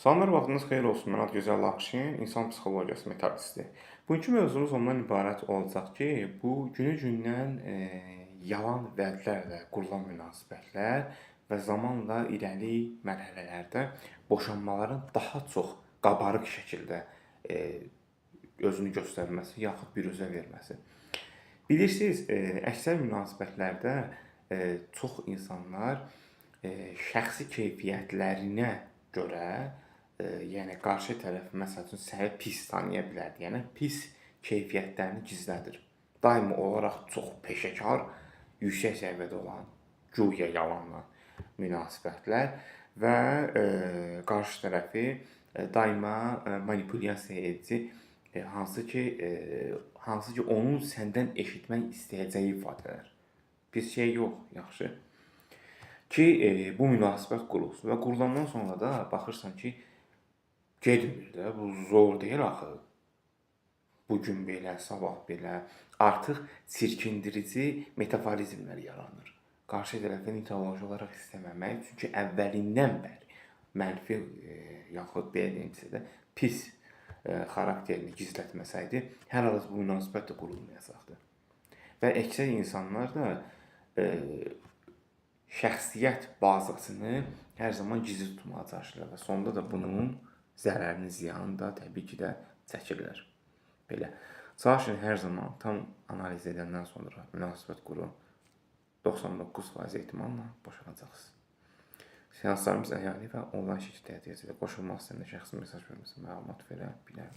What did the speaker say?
Salamlar, vaxtınız xeyir olsun. Mən Adgözəl Laxşin, insan psixologiyası metodisti. Bugünkü mövzumuz ondan ibarət olacaq ki, bu günü-gündən yalan vədlərlə qurulan münasibətlər və zamanla irəli mərhələlərdə boşanmaların daha çox qabarıq şəkildə özünü göstərməsi, yaxud büruzə verməsi. Bilirsiniz, əksər münasibətlərdə çox insanlar şəxsi keyfiyyətlərinə görə, yəni qarşı tərəf məsəl üçün səni pis tanıya bilər, yəni pis keyfiyyətlərini gizlədir. Daimi olaraq çox peşəkar, yüksək səviyyədə olan güya yalanla münasibətlər və qarşı tərəfi daima manipulyasiya edici, hansı ki onun səndən eşitmək istəyəcəyi ifadələr. Pis şey yox, yaxşı. Ki bu münasibət qurulsun və qurulandan sonra da baxırsan ki, getmir də, bu zor deyil axı. Bugün belə, sabah belə, artıq çirkindirici metaforizmlər yaranır. Qarşı tərəfin ideoloji olaraq istəməmək, çünki əvvəlindən bəri mənfi yaxud belə deyimsə də pis xarakterini gizlətməsəydi, hər halda bu münasibət də qurulmayacaqdı. Və əksər insanlar da şəxsiyyət bazasını hər zaman gizli tutmağa çalışırlar və sonda da bunun zərərini, ziyanını da təbii ki də çəkirlər. Belə. Çalışın hər zaman tam analiz edəndən sonra münasibət qurun. 99% ehtimalla boşanacaqsınız. Seanslarımız əhali və onlayn şəkildə həyata keçirilir. Qoşulmaq istəyəndə şəxsi mesaj verməsi məlumat verə bilərəm.